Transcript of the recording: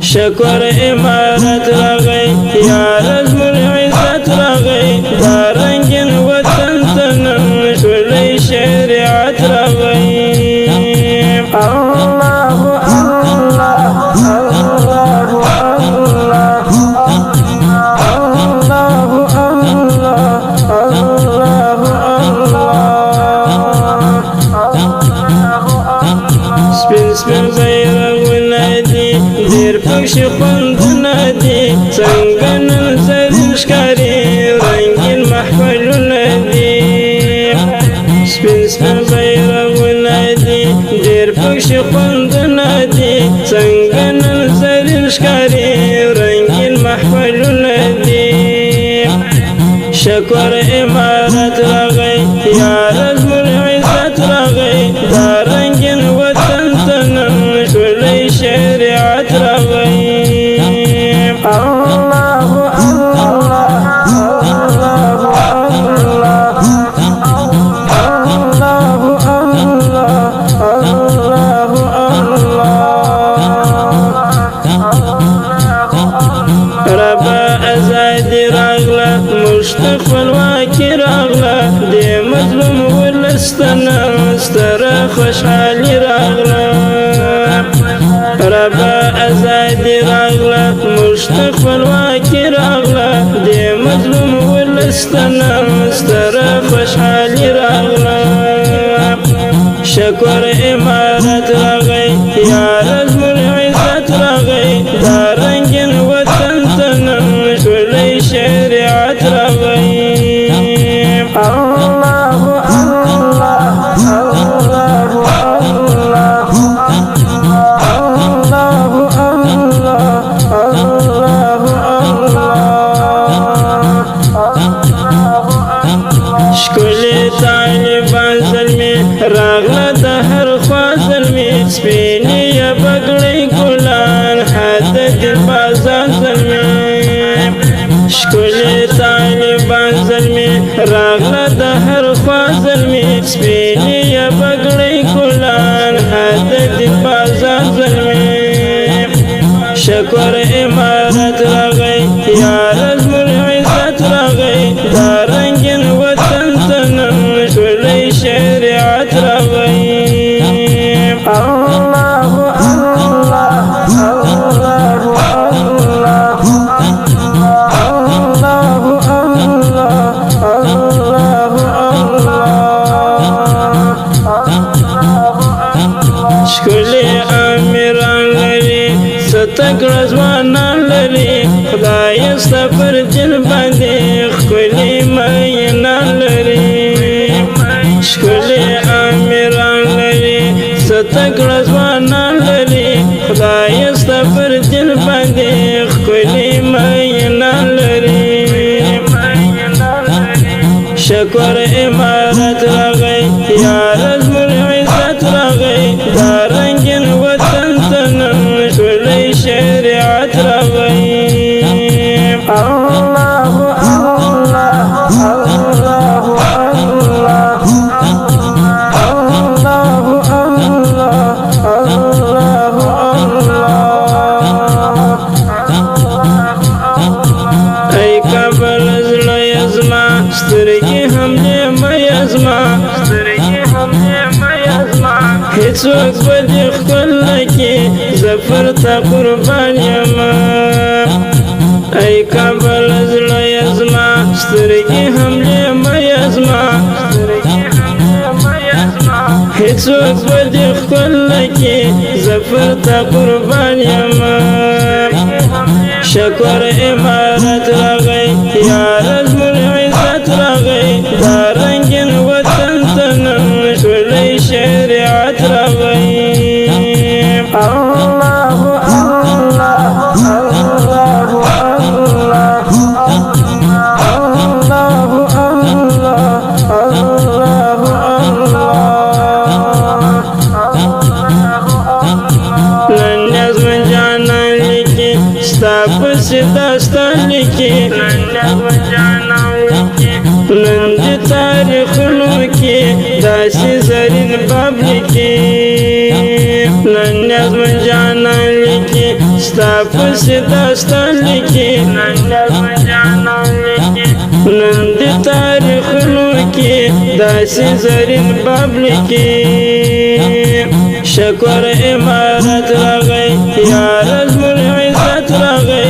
شکر امارت راغی یا رزم العزت راغی دا رنگین وطن تنن شولی شریعت راغی اللہ اللہ اللہ اللہ سپین سپین بیرغ ولادي دیر پکش خوندونه دي څنګه نن زرین ښکاري رنګین محفلونه دي سپین سپین بیرغ ولادي دیر پکش خوندونه دي څنګه نن زرین ښکاري رنګین محفلونه دي شکر امارت راغی یا رزم العزت راغی دا رنگین وطن تنن شولی شریعت راغی اللہ اللہ اللہ اللہ اللہ ربا ازادی راغلا مشتق خپلواکي راغله د مظلوم ولستنه ستره خوشحالي راغله ربا ازادي راغله مشتق خپلواکي راغله د مظلوم ولستنه ستره خوشحالي راغله شکر امارت راغی یا رزم العزت راغی دا رنگین وطن تنن شولی شریعت راغی اللہ اللہ اللہ اللہ شکلی طالبان ظلمی راغله د هر خوا ظلمی سپینی یا بگړی ګلان حد دل بازان ظلمی شکلی طالبان ظلمی راغله د هر خوا ظلمی سپینی یا بگړی ګلان حد دل بازان ظلمی شکر امارت راغی یا رزم العزت راغی دا رنگین وطن تنن شولی شریعت راغی اللہ اللہ اللہ شکلی امیران لري ستکړه ځوانان لري خدای ستا پر دل باندې ښکلي مینان لري شکلی امیران لري ستکړه ځوانان لري خدای ستا پر دل باندې ښکلي مینان لري شکر امارت راغی یا رزم العزت راغی دا رنگین وطن تنن شولی شریعت راغی اللہ اللہ اللہ ای کابل زړه یزما سترګې هم دې مه یزما هیڅوک به دې ښکل نه کړي زه پر تا قربان یم ای کابل زړه یزما سترګې هم دې مه یزما هیڅوک به دې ښکل نه کړي زه پر تا قربان یم شکر امارت راغی یا رزم العزت راغی دا رنگین وطن تنن شولی شریعت راغی اللہ اللہ اللہ نن نظم جانان لیکي ستا پسې داستان لیکي نن د تاریخونو کې داسې زرین باب لیکي نن نظم جانان لیکي ستا پسې داستان لیکي نن د تاریخونو کې داسې زرین باب لیکي شکر امارت راغی یا رزم العزت راغی